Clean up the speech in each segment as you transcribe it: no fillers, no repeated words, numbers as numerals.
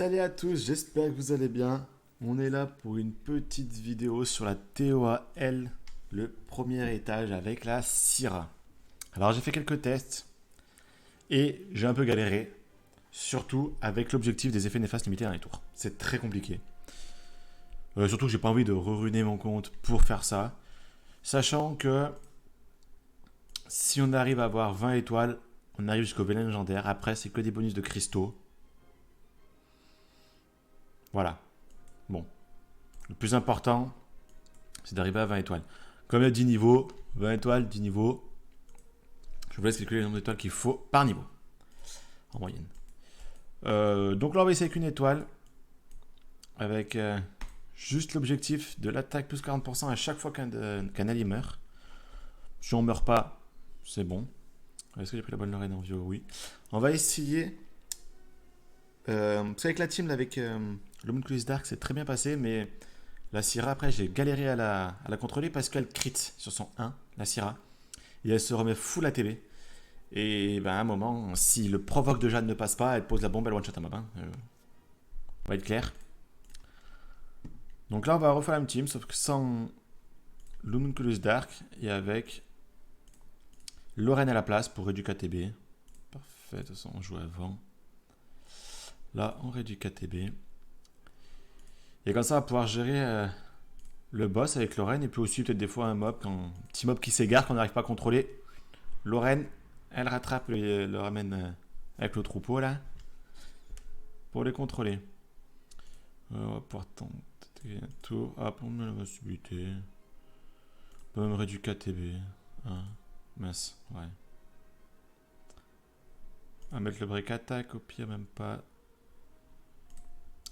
Salut à tous, j'espère que vous allez bien. On est là pour une petite vidéo sur la TOAL, le premier étage avec la Syrah. Alors j'ai fait quelques tests et j'ai un peu galéré, surtout avec l'objectif des effets néfastes limités dans les tours. C'est très compliqué. Surtout que j'ai pas envie de ruiner mon compte pour faire ça. Sachant que si on arrive à avoir 20 étoiles, on arrive jusqu'au Vélin légendaire. Après, c'est que des bonus de cristaux. Voilà. Bon. Le plus important, c'est d'arriver à 20 étoiles. Comme il y a 10 niveaux, 20 étoiles, 10 niveaux, je vous laisse calculer le nombre d'étoiles qu'il faut par niveau, en moyenne. Donc là, on va essayer avec une étoile, avec juste l'objectif de l'attaque plus 40% à chaque fois qu'un allié meurt. Si on meurt pas, c'est bon. Est-ce que j'ai pris la bonne Lorraine en vieux? Oui. On va essayer. Parce qu'avec la team, là, avec l'Homunculus Dark, c'est très bien passé, mais la Syrah, après, j'ai galéré à la contrôler parce qu'elle crit sur son 1, la Syrah. Et elle se remet full ATB. Et ben, à un moment, si le provoque de Jade ne passe pas, elle pose la bombe, elle one-shot à ma main. On va être clair. Donc là, on va refaire la même team, sauf que sans l'Homunculus Dark et avec Lorraine à la place pour réduire KTB. Parfait, de toute façon, on joue avant. Là, on réduit KTB. Et comme ça, on va pouvoir gérer le boss avec Lorraine. Et puis aussi, peut-être des fois, un petit mob qui s'égare, qu'on n'arrive pas à contrôler. Lorraine, elle rattrape, le ramène avec le troupeau là, pour les contrôler. On va pouvoir tenter un tour. Hop, on met la possibilité. On peut même réduire KTB. Ah, mince, ouais. On va mettre le break attack, au pire même pas.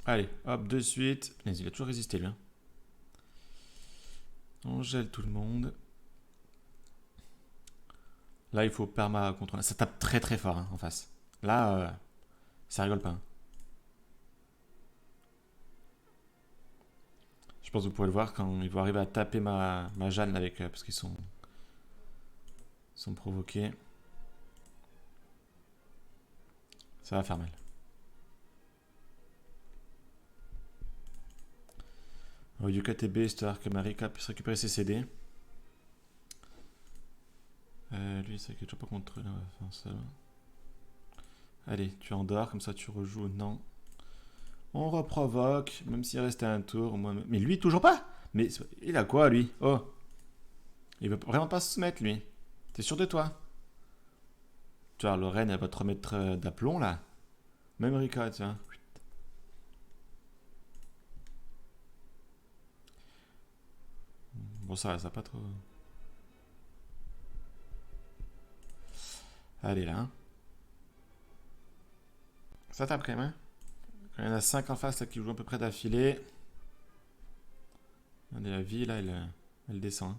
Allez, hop, de suite. Il a toujours résisté lui. Hein. On gèle tout le monde. Là, il faut perma contrôler. Ça tape très très fort hein, en face. Là, ça rigole pas. Hein. Je pense que vous pouvez le voir quand ils vont arriver à taper ma Jeanne avec parce qu'ils sont provoqués. Ça va faire mal. Du KTB, histoire que Marika puisse récupérer ses CD. Lui, c'est qu'il est toujours pas contre. Là, on va faire ça. Allez, tu endors, comme ça tu rejoues. Non. On reprovoque, même s'il restait un tour. Mais lui, toujours pas. Mais il a quoi, lui? Oh. Il veut vraiment pas se mettre, lui. T'es sûr de toi? Tu vois, Lorraine, elle va te remettre d'aplomb, là. Même Rika, tiens. Bon, ça va pas trop. Allez, là. Hein. Ça tape quand même, hein. Quand il y en a 5 en face là, qui jouent à peu près d'affilée. Regardez la vie, là, elle descend.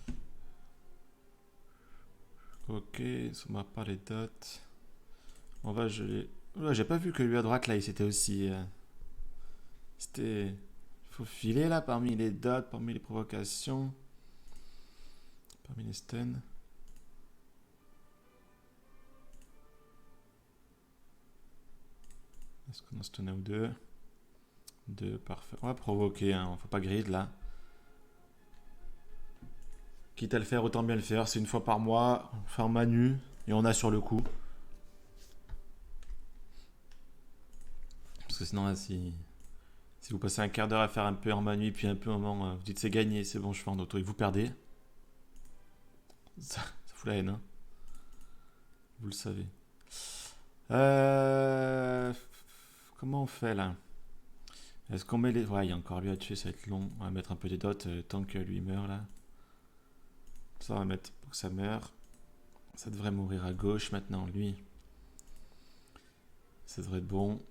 Hein. Ok, on va pas les dots. On va geler. Oula, j'ai pas vu que lui à droite là, il s'était aussi. C'était. Il faut filer là parmi les dots, parmi les provocations, parmi les stuns. Est-ce qu'on en stun ou deux? Deux, parfait. On va provoquer, hein. Faut pas grid là. Quitte à le faire, autant bien le faire. C'est une fois par mois, on fait un manu et on a sur le coup. Parce que sinon, là, si vous passez un quart d'heure à faire un peu en manu, puis un peu en moment, vous dites c'est gagné, c'est bon, je fais en auto et vous perdez. Ça fout la haine, hein. Vous le savez. Comment on fait là? Est-ce qu'on met les. Ouais, il y a encore lui à tuer, ça va être long. On va mettre un peu des dots tant que lui meurt là. Ça, on va mettre pour que ça meure. Ça devrait mourir à gauche maintenant, lui. Ça devrait être bon.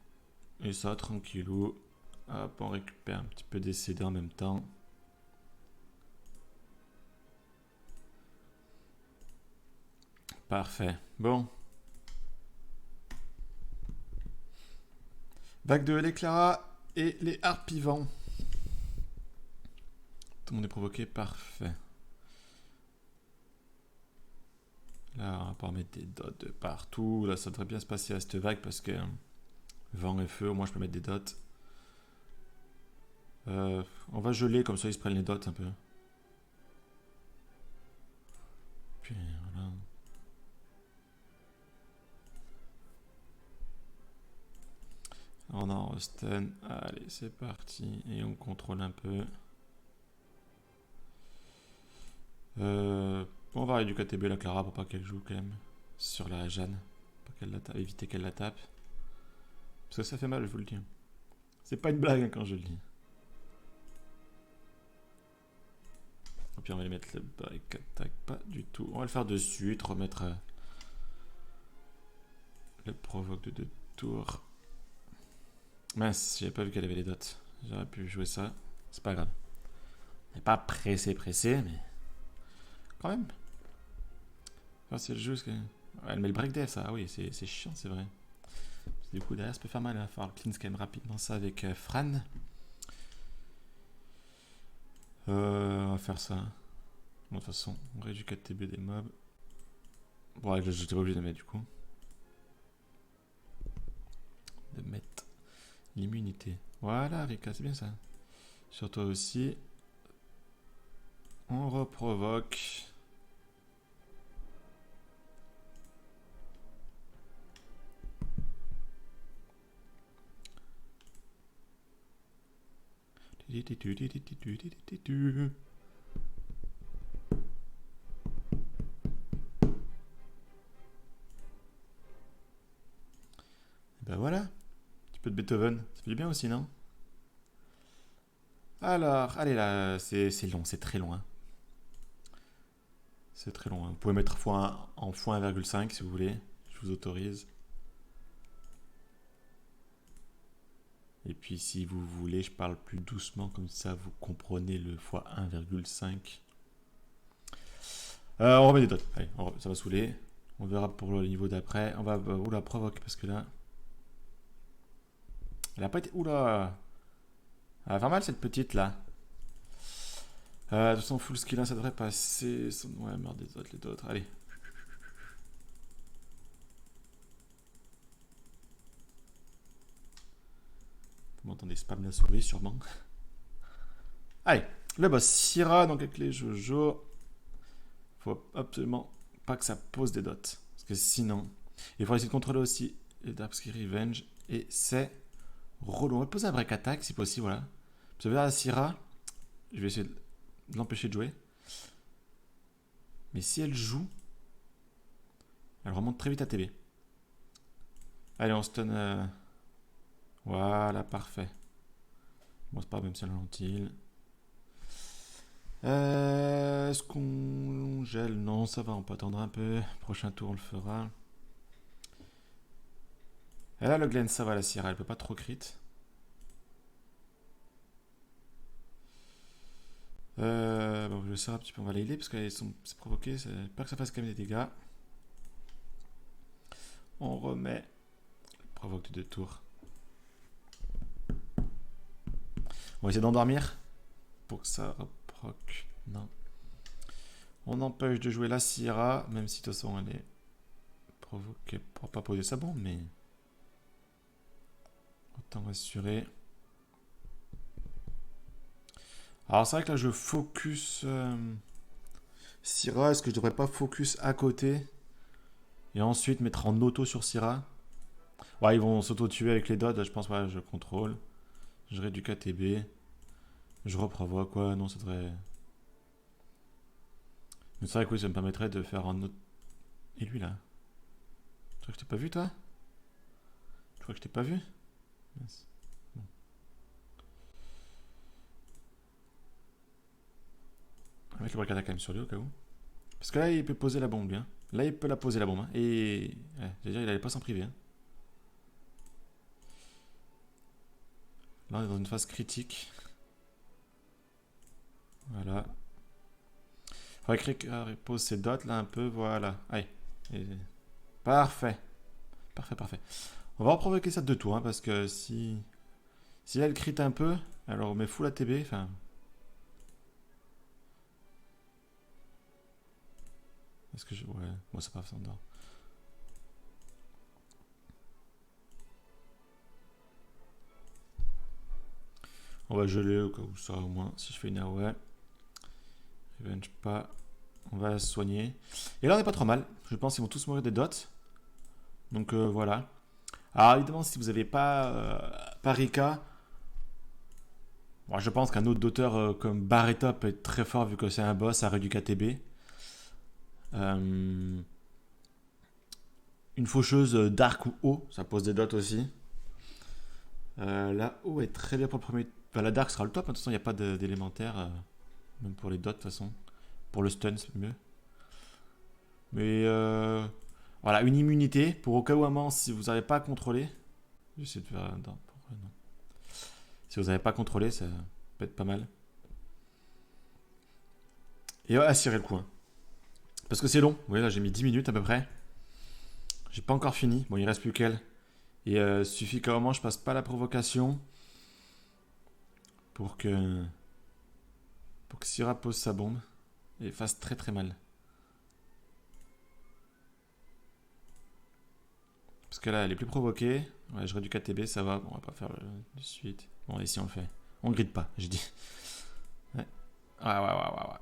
Et ça, tranquillou. Hop, on récupère un petit peu des CD en même temps. Parfait. Bon. Vague de l'éclaira et les harpivants. Tout le monde est provoqué, parfait. Là, on va pas mettre des dots de partout. Là, ça devrait bien se passer à cette vague parce que vent et feu, au moins je peux mettre des dots. On va geler, comme ça ils se prennent les dots un peu. Puis voilà. On a Rosten. Allez, c'est parti. Et on contrôle un peu. On va réduire KTB la Clara pour pas qu'elle joue quand même. Sur la Jeanne. Pour qu'elle la tape, éviter qu'elle la tape. Parce que ça fait mal, je vous le dis. C'est pas une blague hein, quand je le dis. Et puis on va les mettre le break attack. Pas du tout. On va le faire de suite. Remettre le provoque de 2 tours. Mince, j'avais pas vu qu'elle avait les dots. J'aurais pu jouer ça. C'est pas grave. On n'est pas pressé, mais quand même. Enfin, si elle joue, que... elle met le break dev, ça. Ah oui, c'est chiant, c'est vrai. Du coup, derrière, ça peut faire mal. Il va falloir cleanse quand même rapidement ça avec Fran. On va faire ça. Bon, de toute façon, on réduit 4 TB des mobs. Bon, je n'étais pas obligé de mettre du coup. De mettre l'immunité. Voilà, Rika, c'est bien ça. Sur toi aussi. On reprovoque. Ben voilà. Un petit peu de Beethoven. Ça fait du bien aussi, non? Alors, allez là, c'est long, c'est très loin. C'est très long. Hein. Vous pouvez mettre en x1,5 si vous voulez. Je vous autorise. Et puis si vous voulez, je parle plus doucement, comme ça vous comprenez le x1,5. On remet des dots. Allez, ça va saouler. On verra pour le niveau d'après. On va... oula, provoque, parce que là... Elle a pas été... Oula. Elle va faire mal cette petite là. De toute façon, full skill 1, ça devrait passer. Ouais, merde des autres, les autres. Allez. Vous m'entendez spam la souris sûrement. Allez, le boss Syrah, donc avec les Jojo. Faut absolument pas que ça pose des dots. Parce que sinon, il faudra essayer de contrôler aussi les Darksky Revenge. Et c'est relou. On va poser un break attack si possible, voilà. Vous savez, à Syrah, je vais essayer de l'empêcher de jouer. Mais si elle joue, elle remonte très vite à TB. Allez, on stun. Voilà, parfait. Bon, c'est pas même si elle ralentit. Est-ce qu'on gèle? Non, ça va, on peut attendre un peu. Prochain tour, on le fera. Et là, le Glen, ça va, la Syrah, elle peut pas trop crit. Bon, je vais essayer un petit peu, on va l'aider parce qu'elles sont provoquées. Pas que ça fasse quand même des dégâts. On remet. Provoque de 2 tours. On va essayer d'endormir pour que ça reproc. Non. On empêche de jouer la Syrah, même si de toute façon elle est provoquée pour pas poser sa bombe, mais autant assurer. Alors c'est vrai que là je focus Syrah. Est-ce que je devrais pas focus à côté et ensuite mettre en auto sur Syrah? Ouais, ils vont s'auto-tuer avec les dots. Là, je pense, ouais, je contrôle. Je réduis KTB. Je reprovoque, quoi. Non, ça devrait. Mais c'est vrai que oui, ça me permettrait de faire un autre. Et lui là? Tu crois que je t'ai pas vu, toi? Tu crois que je t'ai pas vu? Yes. Bon. On va mettre le break attack quand même sur lui au cas où. Parce que là, il peut poser la bombe, bien. Là, il peut la poser la bombe. Hein. Et. Ouais, j'allais dire, il allait pas s'en priver. Hein. Là, on est dans une phase critique. Voilà. Faudrait que pose ses dots là un peu. Voilà. Allez. Et... Parfait. Parfait, parfait. On va reprovoquer ça de 2 tours. Hein, parce que si. Si elle crit un peu, alors on met full ATB. Enfin. Est-ce que je... Ouais, moi ça passe en dehors. On va geler au cas où ça, au moins. Si je fais une AOE. Revenge pas. On va se soigner. Et là, on n'est pas trop mal. Je pense qu'ils vont tous mourir des dots. Donc voilà. Alors évidemment, si vous n'avez pas Rika, bon, je pense qu'un autre d'auteur comme Barretta peut être très fort vu que c'est un boss à du KTB. Une faucheuse Dark ou haut, ça pose des dots aussi. La haut est très bien pour le premier. Enfin, la Dark sera le top, de toute façon il n'y a pas d'élémentaire. Même pour les dots de toute façon. Pour le stun c'est mieux. Mais voilà, une immunité pour au cas où un moment si vous n'arrivez pas à contrôler. J'essaie de faire un. Non. Si vous n'avez pas contrôlé, ça peut être pas mal. Et assurer le coup. Hein. Parce que c'est long. Vous voyez là j'ai mis 10 minutes à peu près. J'ai pas encore fini. Bon il reste plus qu'elle. Et suffit qu'à un moment je passe pas la provocation. Pour que Syrah pose sa bombe. Et fasse très très mal. Parce que là elle est plus provoquée. Ouais, je réduis KTB, ça va. Bon, on va pas faire de suite. Bon, ici on le fait. On gride pas, j'ai dit. Ouais. Ouais.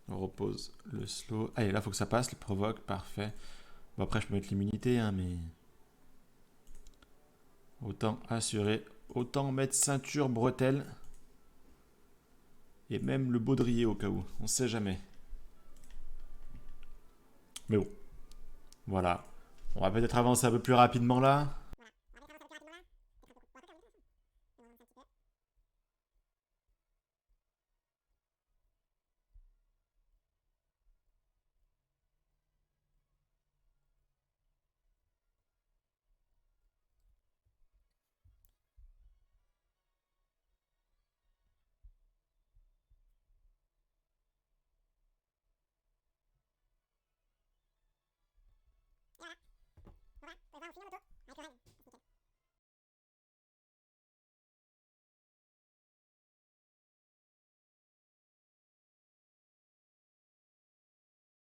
On repose le slow. Allez, là, faut que ça passe. Le provoque, parfait. Bon, après, je peux mettre l'immunité, hein, mais. Autant assurer. Autant mettre ceinture, bretelle. Et même le baudrier au cas où. On sait jamais. Mais bon. Voilà. On va peut-être avancer un peu plus rapidement là.